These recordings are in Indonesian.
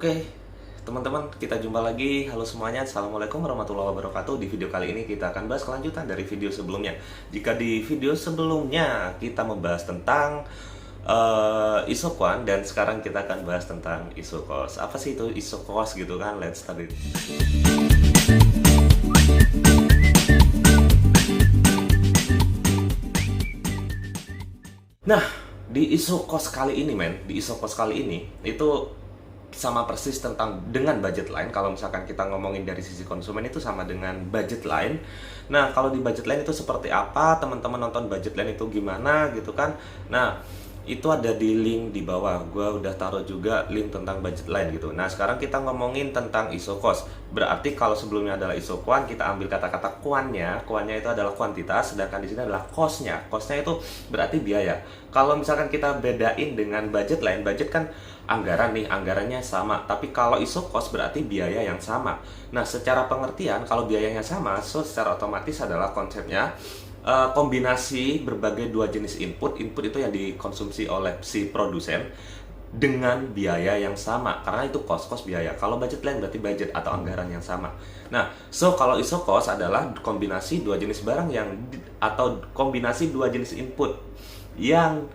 Oke, teman-teman, kita jumpa lagi. Halo semuanya, Assalamualaikum warahmatullahi wabarakatuh. Di video kali ini kita akan bahas kelanjutan dari video sebelumnya. Jika di video sebelumnya kita membahas tentang isoquant, dan sekarang kita akan bahas tentang isocos. Apa sih itu isocos gitu kan? Let's start it. Nah, di isocos kali ini itu sama persis dengan budget line. Kalau misalkan kita ngomongin dari sisi konsumen itu sama dengan budget line. Nah, kalau di budget line itu seperti apa? Teman-teman nonton budget line itu gimana gitu kan? Nah, itu ada di link di bawah. Gua udah taruh juga link tentang budget line gitu. Nah, sekarang kita ngomongin tentang isocos. Berarti kalau sebelumnya adalah isoquant, kita ambil kata-kata quantnya. Quantnya itu adalah kuantitas, sedangkan di sini adalah costnya. Costnya itu berarti biaya. Kalau misalkan kita bedain dengan budget line, budget kan anggaran nih, anggarannya sama. Tapi kalau isocos berarti biaya yang sama. Nah, secara pengertian kalau biayanya sama, so secara otomatis adalah konsepnya kombinasi berbagai dua jenis input itu yang dikonsumsi oleh si produsen dengan biaya yang sama, karena itu cost biaya. Kalau budget line berarti budget atau anggaran yang sama. Nah, so kalau isocos adalah kombinasi dua jenis barang atau kombinasi dua jenis input yang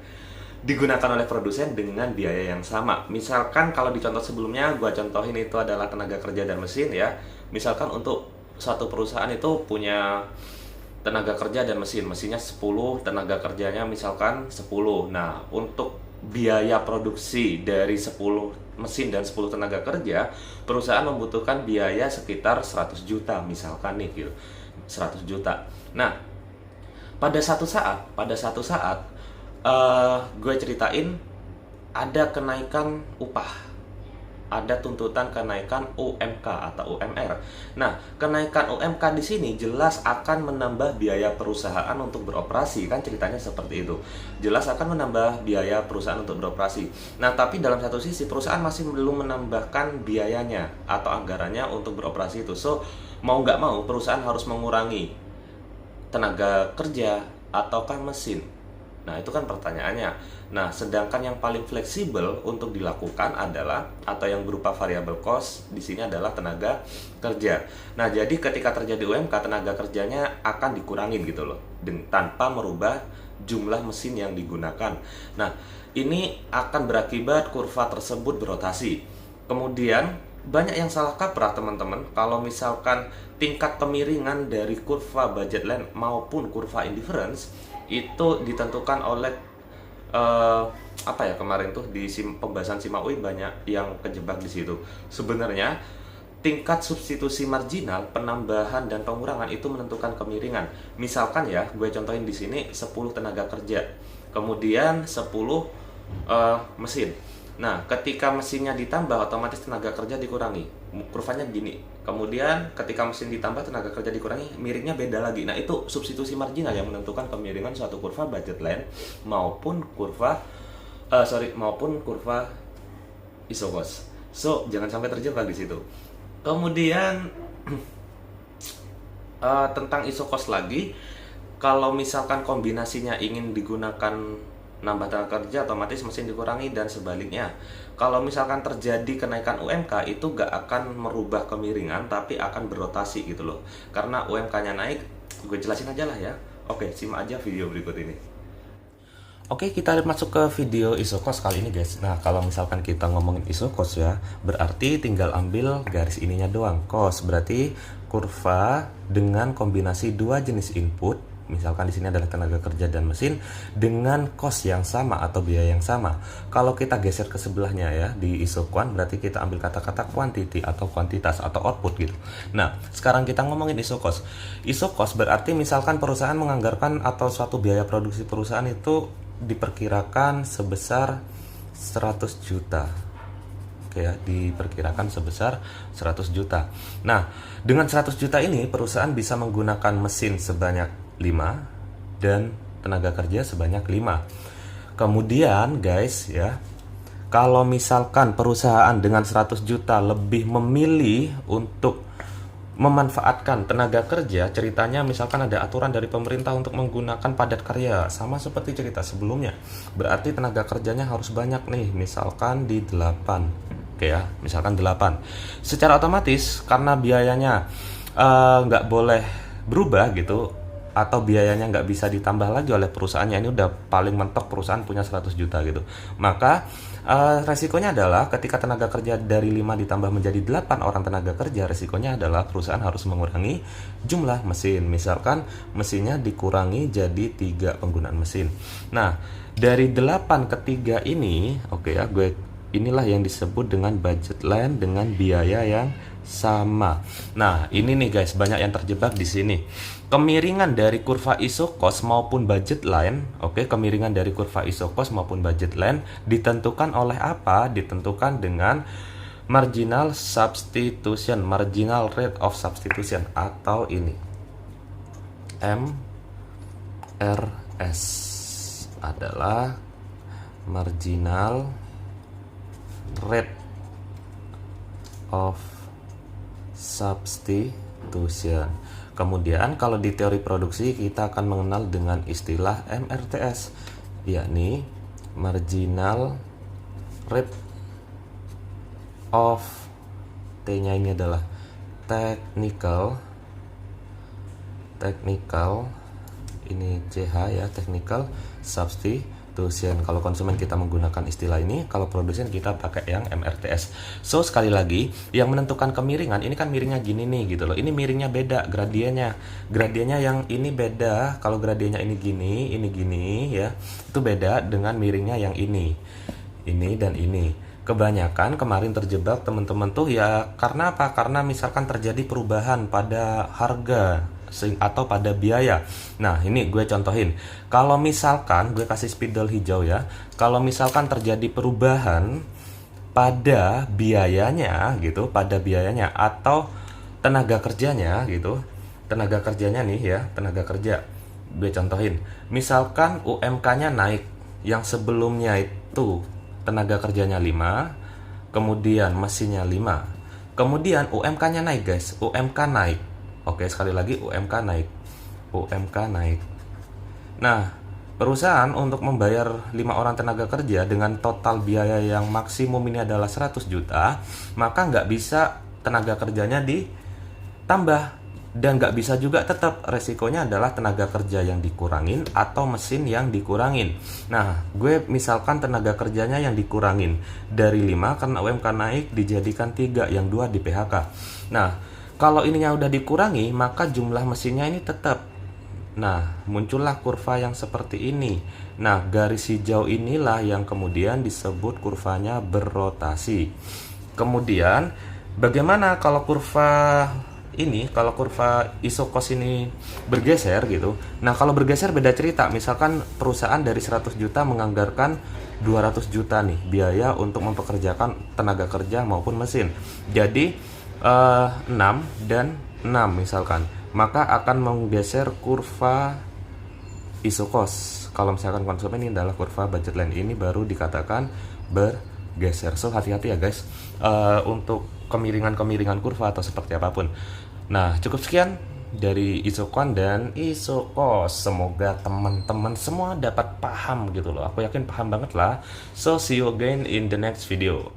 digunakan oleh produsen dengan biaya yang sama. Misalkan kalau di contoh sebelumnya gua contohin itu adalah tenaga kerja dan mesin ya. Misalkan untuk suatu perusahaan itu punya tenaga kerja dan mesinnya 10, tenaga kerjanya misalkan 10. Nah, untuk biaya produksi dari 10 mesin dan 10 tenaga kerja, perusahaan membutuhkan biaya sekitar 100 juta misalkan nih gitu. 100 juta. Nah, pada satu saat gue ceritain ada kenaikan upah, ada tuntutan kenaikan UMK atau UMR. Nah, kenaikan UMK di sini jelas akan menambah biaya perusahaan untuk beroperasi, kan ceritanya seperti itu. Jelas akan menambah biaya perusahaan untuk beroperasi. Nah, tapi dalam satu sisi perusahaan masih belum menambahkan biayanya atau anggarannya untuk beroperasi itu. So, mau nggak mau perusahaan harus mengurangi tenaga kerja ataukah mesin. Nah, itu kan pertanyaannya. Nah, sedangkan yang paling fleksibel untuk dilakukan adalah, atau yang berupa variable cost di sini adalah tenaga kerja. Nah, jadi ketika terjadi UMK, tenaga kerjanya akan dikurangin gitu loh, tanpa merubah jumlah mesin yang digunakan. Nah, ini akan berakibat kurva tersebut berotasi. Kemudian banyak yang salah kaprah teman-teman kalau misalkan tingkat kemiringan dari kurva budget line maupun kurva indifference itu ditentukan oleh kemarin tuh di pembahasan SIMA UI banyak yang kejebak di situ. Sebenarnya tingkat substitusi marginal, penambahan dan pengurangan itu menentukan kemiringan. Misalkan ya, gue contohin di sini 10 tenaga kerja, kemudian 10 mesin. Nah, ketika mesinnya ditambah, otomatis tenaga kerja dikurangi. Kurvanya gini. Kemudian ketika mesin ditambah, tenaga kerja dikurangi, miringnya beda lagi. Nah, itu substitusi marginal yang menentukan kemiringan suatu kurva budget line maupun kurva isocos. So, jangan sampai terjebak di situ. Kemudian tentang isocos lagi, kalau misalkan kombinasinya ingin digunakan nambah tenaga kerja, otomatis mesin dikurangi dan sebaliknya. Kalau misalkan terjadi kenaikan UMK, itu gak akan merubah kemiringan, tapi akan berotasi gitu loh. Karena UMK-nya naik, gue jelasin aja lah ya. Oke, simak aja video berikut ini. Oke, kita masuk ke video isocos kali ini guys. Nah, kalau misalkan kita ngomongin isocos ya, berarti tinggal ambil garis ininya doang. Cos berarti kurva dengan kombinasi dua jenis input. Misalkan di sini adalah tenaga kerja dan mesin dengan cost yang sama atau biaya yang sama. Kalau kita geser ke sebelahnya ya, di isoquant berarti kita ambil kata-kata quantity atau kuantitas atau output gitu. Nah, sekarang kita ngomongin isocos. Isocos berarti misalkan perusahaan menganggarkan atau suatu biaya produksi perusahaan itu diperkirakan sebesar 100 juta. Ya, diperkirakan sebesar 100 juta. Nah, dengan 100 juta ini perusahaan bisa menggunakan mesin sebanyak 5 dan tenaga kerja sebanyak 5. Kemudian guys ya, kalau misalkan perusahaan dengan 100 juta lebih memilih untuk memanfaatkan tenaga kerja, ceritanya misalkan ada aturan dari pemerintah untuk menggunakan padat karya, sama seperti cerita sebelumnya. Berarti tenaga kerjanya harus banyak nih, misalkan di 8. Oke ya, misalkan 8. Secara otomatis karena biayanya nggak boleh berubah gitu, atau biayanya nggak bisa ditambah lagi oleh perusahaannya, ini udah paling mentok perusahaan punya 100 juta gitu, maka resikonya adalah ketika tenaga kerja dari 5 ditambah menjadi 8 orang tenaga kerja, resikonya adalah perusahaan harus mengurangi jumlah mesin. Misalkan mesinnya dikurangi jadi 3 penggunaan mesin. Nah, dari 8 ke 3 ini, oke ya, inilah yang disebut dengan budget line dengan biaya yang sama. Nah, ini nih guys, banyak yang terjebak di sini. Kemiringan dari kurva iso cost maupun budget line, kemiringan dari kurva iso cost maupun budget line ditentukan oleh apa? Ditentukan dengan marginal substitution, marginal rate of substitution, atau ini MRS adalah marginal rate of substitution. Kemudian kalau di teori produksi kita akan mengenal dengan istilah MRTS, yakni marginal rate of, T-nya ini adalah technical, ini CH ya, technical substitution. Kalau konsumen kita menggunakan istilah ini, kalau produsen kita pakai yang MRTS. So sekali lagi, yang menentukan kemiringan ini kan miringnya gini nih gitu loh. Ini miringnya beda gradiennya yang ini beda. Kalau gradiennya ini gini ya, itu beda dengan miringnya yang ini dan ini. Kebanyakan kemarin terjebak teman-teman tuh ya karena apa? Karena misalkan terjadi perubahan pada harga atau pada biaya. Nah, ini gue contohin. Kalau misalkan gue kasih spidol hijau ya. Kalau misalkan terjadi perubahan pada biayanya gitu, atau tenaga kerjanya gitu. Tenaga kerjanya nih ya, tenaga kerja. Gue contohin. Misalkan UMK-nya naik, yang sebelumnya itu tenaga kerjanya 5, kemudian mesinnya 5. Kemudian UMK-nya naik, guys. UMK naik. Oke, sekali lagi UMK naik. Nah, perusahaan untuk membayar 5 orang tenaga kerja dengan total biaya yang maksimum ini adalah 100 juta, maka nggak bisa tenaga kerjanya ditambah. Dan nggak bisa juga, tetap resikonya adalah tenaga kerja yang dikurangin atau mesin yang dikurangin. Nah, gue misalkan tenaga kerjanya yang dikurangin dari 5 karena UMK naik dijadikan 3, yang 2 di PHK. Nah, kalau ininya udah dikurangi, maka jumlah mesinnya ini tetap. Nah, muncullah kurva yang seperti ini. Nah, garis hijau inilah yang kemudian disebut kurvanya berrotasi. Kemudian, bagaimana kalau kurva iso cost ini bergeser gitu. Nah, kalau bergeser beda cerita. Misalkan perusahaan dari 100 juta menganggarkan 200 juta nih biaya untuk mempekerjakan tenaga kerja maupun mesin. Jadi 6 dan 6 misalkan, maka akan menggeser kurva iso cost. Kalau misalkan konsumen ini adalah kurva budget line, ini baru dikatakan bergeser. So hati-hati ya guys untuk kemiringan kurva atau seperti apapun. Nah, cukup sekian dari Isokon dan iso cost. Semoga teman-teman semua dapat paham gitu loh. Aku yakin paham banget lah. So see you again in the next video.